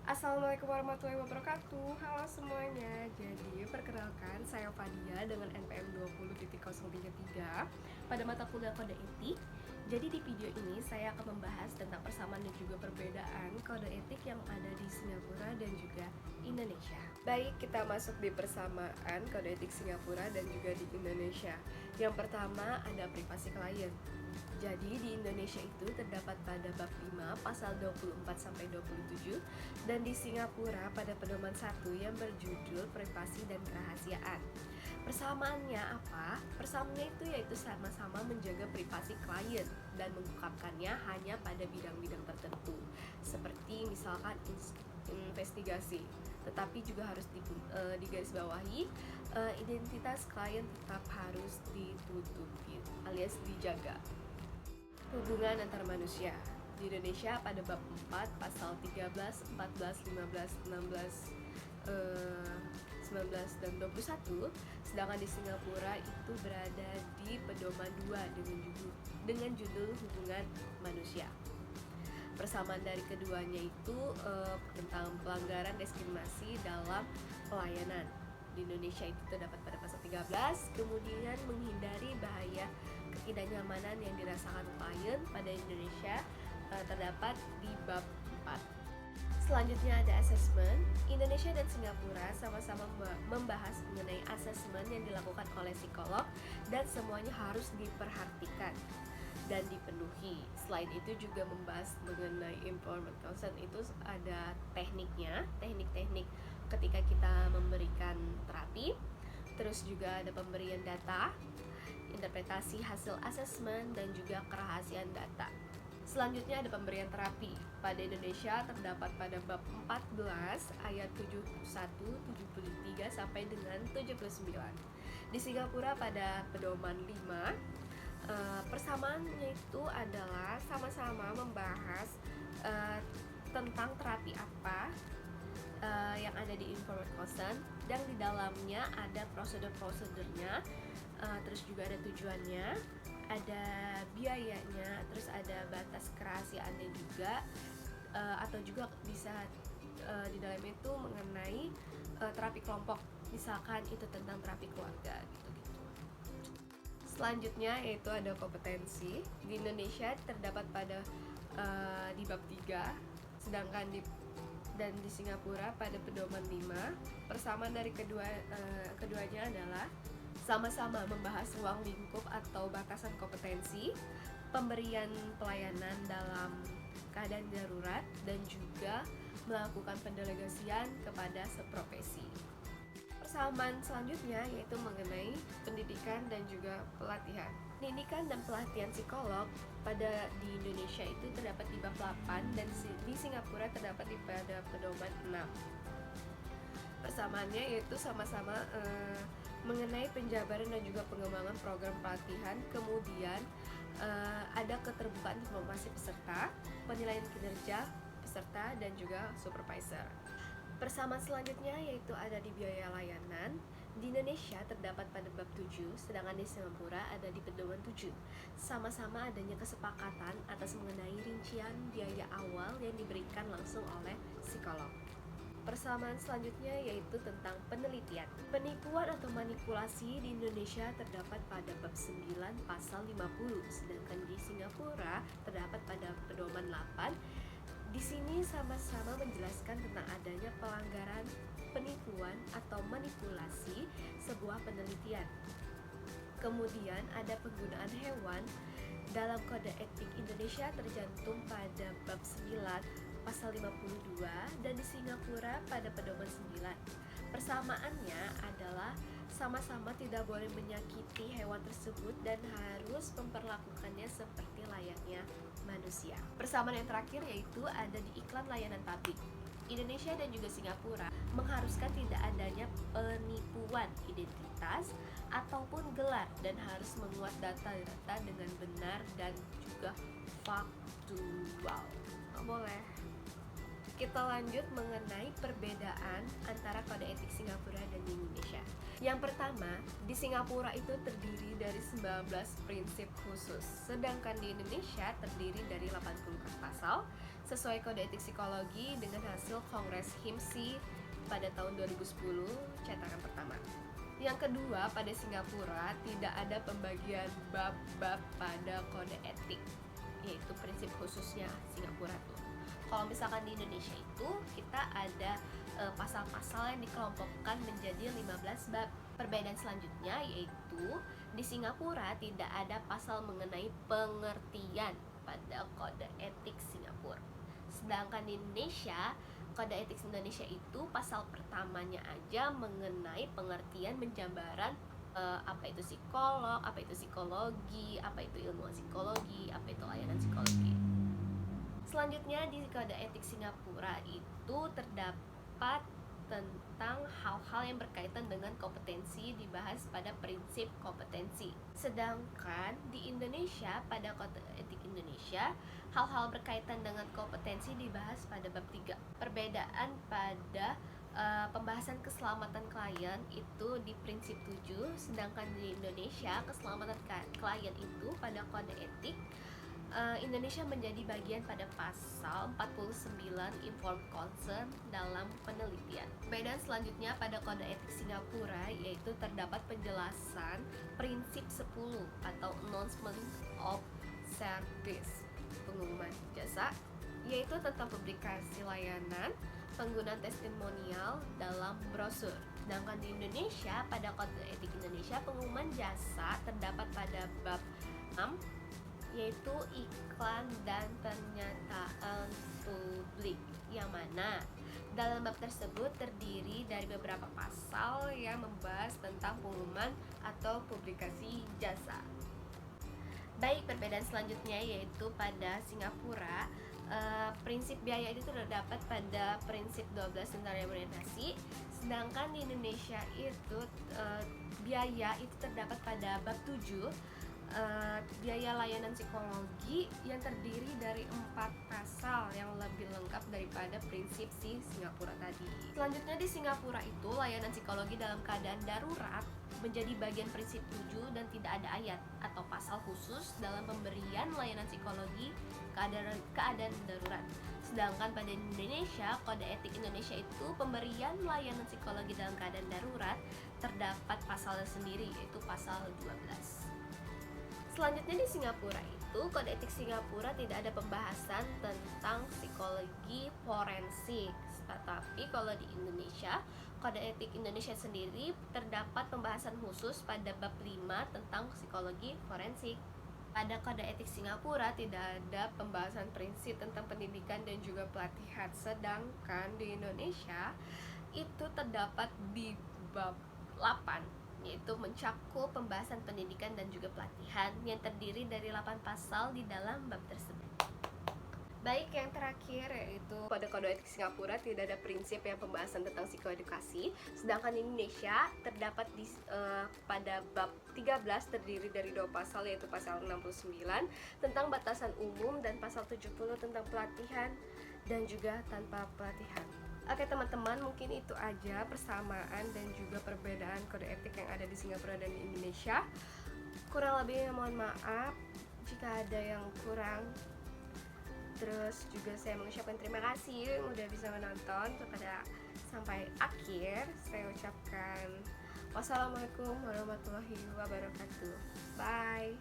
Assalamualaikum warahmatullahi wabarakatuh. Halo semuanya. Jadi perkenalkan saya Fadia dengan NPM 20.033 pada mata kuliah Kode Etik. Jadi di video ini saya akan membahas tentang persamaan dan juga perbedaan kode etik yang ada di Singapura dan juga Indonesia. Baik, kita masuk di persamaan kode etik Singapura dan juga di Indonesia. Yang pertama ada privasi klien. Jadi di Indonesia itu terdapat pada bab 5 pasal 24 sampai 27 dan di Singapura pada pedoman 1 yang berjudul privasi dan kerahasiaan. Persamaannya apa? Persamaannya itu yaitu sama-sama menjaga privasi klien dan mengungkapkannya hanya pada bidang-bidang tertentu, seperti misalkan investigasi. Tetapi juga harus digarisbawahi, identitas klien tetap harus ditutupi alias dijaga. Hubungan antar manusia di Indonesia pada bab 4 pasal 13, 14, 15, 16, 19 dan 21, sedangkan di Singapura itu berada di pedoman 2 dengan judul hubungan manusia. Persamaan dari keduanya itu tentang pelanggaran diskriminasi dalam pelayanan. Di Indonesia itu terdapat pada pasal 13, kemudian menghindari bahaya ketidaknyamanan yang dirasakan klien pada Indonesia terdapat di bab 4. Selanjutnya ada asesmen. Indonesia dan Singapura sama-sama membahas mengenai asesmen yang dilakukan oleh psikolog dan semuanya harus diperhatikan dan dipenuhi. Selain itu juga membahas mengenai informed consent, itu ada tekniknya, teknik-teknik ketika kita memberikan terapi. Terus juga ada pemberian data, interpretasi hasil asesmen, dan juga kerahasiaan data. Selanjutnya ada pemberian terapi. Pada Indonesia terdapat pada bab 14 ayat 71, 73 sampai dengan 79. Di Singapura pada pedoman 5, persamaannya itu adalah sama-sama membahas tentang terapi apa yang ada di informed consent, dan di dalamnya ada prosedur-prosedurnya, terus juga ada tujuannya, ada biayanya, terus ada batas kerahasiaannya juga, atau juga bisa di dalamnya itu mengenai terapi kelompok, misalkan itu tentang terapi keluarga gitu-gitu. Selanjutnya yaitu ada kompetensi. Di Indonesia terdapat pada di bab 3, sedangkan di Singapura pada pedoman 5. Persamaan dari keduanya adalah sama-sama membahas ruang lingkup atau batasan kompetensi, pemberian pelayanan dalam keadaan darurat, dan juga melakukan pendelegasian kepada seprofesi. Persamaan selanjutnya yaitu mengenai pendidikan dan juga pelatihan. Pendidikan dan pelatihan psikolog di Indonesia itu terdapat di bab 8 dan di Singapura terdapat pada pedoman 6. Persamaannya yaitu sama-sama mengenai penjabaran dan juga pengembangan program pelatihan, kemudian ada keterbukaan informasi peserta, penilaian kinerja peserta, dan juga supervisor. Persamaan selanjutnya yaitu ada di biaya layanan. Di Indonesia terdapat pada bab 7, sedangkan di Singapura ada di pedoman 7. Sama-sama adanya kesepakatan atas mengenai rincian biaya awal yang diberikan langsung oleh psikolog. Persamaan selanjutnya yaitu tentang penelitian. Penipuan atau manipulasi di Indonesia terdapat pada bab 9 pasal 50, sedangkan di Singapura terdapat pada pedoman 8. Di sini sama-sama menjelaskan tentang adanya pelanggaran penipuan atau manipulasi sebuah penelitian. Kemudian ada penggunaan hewan. Dalam kode etik Indonesia tercantum pada bab 9 pasal 52 dan di Singapura pada pedoman 9. Persamaannya adalah sama-sama tidak boleh menyakiti hewan tersebut dan harus memperlakukannya seperti layaknya manusia. Persamaan yang terakhir yaitu ada di iklan layanan publik. Indonesia dan juga Singapura mengharuskan tidak adanya penipuan identitas ataupun gelar dan harus menguat data-data dengan benar dan juga faktual. Nggak boleh. Oke, Kita lanjut mengenai perbedaan antara kode etik Singapura dan di Indonesia. Yang pertama, di Singapura itu terdiri dari 19 prinsip khusus, sedangkan di Indonesia terdiri dari 84 pasal sesuai kode etik psikologi dengan hasil Kongres HIMSI pada tahun 2010 cetakan pertama. Yang kedua, pada Singapura tidak ada pembagian bab-bab pada kode etik, yaitu prinsip khususnya Singapura tuh. Kalau misalkan di Indonesia itu kita ada pasal-pasal yang dikelompokkan menjadi 15 bab. Perbedaan selanjutnya yaitu di Singapura tidak ada pasal mengenai pengertian pada kode etik Singapura. Sedangkan di Indonesia, kode etik Indonesia itu pasal pertamanya aja mengenai pengertian penjabaran apa itu psikolog, apa itu psikologi, apa itu ilmu psikologi, apa itu layanan psikologi. Selanjutnya di kode etik Singapura itu terdapat tentang hal-hal yang berkaitan dengan kompetensi dibahas pada prinsip kompetensi. Sedangkan di Indonesia pada kode etik Indonesia hal-hal berkaitan dengan kompetensi dibahas pada bab 3. Perbedaan pada pembahasan keselamatan klien itu di prinsip 7, sedangkan di Indonesia keselamatan klien itu pada kode etik Indonesia menjadi bagian pada pasal 49 informed consent dalam penelitian. Perbedaan selanjutnya pada kode etik Singapura yaitu terdapat penjelasan prinsip 10 atau announcement of service, pengumuman jasa, yaitu tentang publikasi layanan, penggunaan testimonial dalam brosur. Sedangkan di Indonesia pada kode etik Indonesia pengumuman jasa terdapat pada bab 6 yaitu iklan dan pernyataan publik, yang mana dalam bab tersebut terdiri dari beberapa pasal yang membahas tentang pengumuman atau publikasi jasa. Baik, perbedaan selanjutnya yaitu pada Singapura prinsip biaya itu terdapat pada prinsip 12 tentang remunerasi, sedangkan di Indonesia itu biaya itu terdapat pada bab 7 biaya layanan psikologi yang terdiri dari 4 pasal yang lebih lengkap daripada prinsip si Singapura tadi. Selanjutnya di Singapura itu layanan psikologi dalam keadaan darurat menjadi bagian prinsip 7 dan tidak ada ayat atau pasal khusus dalam pemberian layanan psikologi keadaan darurat. Sedangkan pada Indonesia, kode etik Indonesia itu pemberian layanan psikologi dalam keadaan darurat terdapat pasalnya sendiri yaitu pasal 12. Selanjutnya di Singapura itu kode etik Singapura tidak ada pembahasan tentang psikologi forensik. Tetapi kalau di Indonesia, kode etik Indonesia sendiri terdapat pembahasan khusus pada bab 5 tentang psikologi forensik. Pada kode etik Singapura tidak ada pembahasan prinsip tentang pendidikan dan juga pelatihan. Sedangkan di Indonesia itu terdapat di bab 8, yaitu mencakup pembahasan pendidikan dan juga pelatihan yang terdiri dari 8 pasal di dalam bab tersebut. Baik, yang terakhir yaitu pada kode etik Singapura tidak ada prinsip yang pembahasan tentang psikoedukasi, sedangkan di Indonesia terdapat pada bab 13 terdiri dari 2 pasal yaitu pasal 69 tentang batasan umum dan pasal 70 tentang pelatihan dan juga tanpa pelatihan. Oke teman-teman, mungkin itu aja persamaan dan juga perbedaan kode etik yang ada di Singapura dan di Indonesia. Kurang lebihnya mohon maaf jika ada yang kurang. Terus juga saya mengucapkan terima kasih udah bisa menonton sampai akhir. Saya ucapkan wassalamualaikum warahmatullahi wabarakatuh. Bye.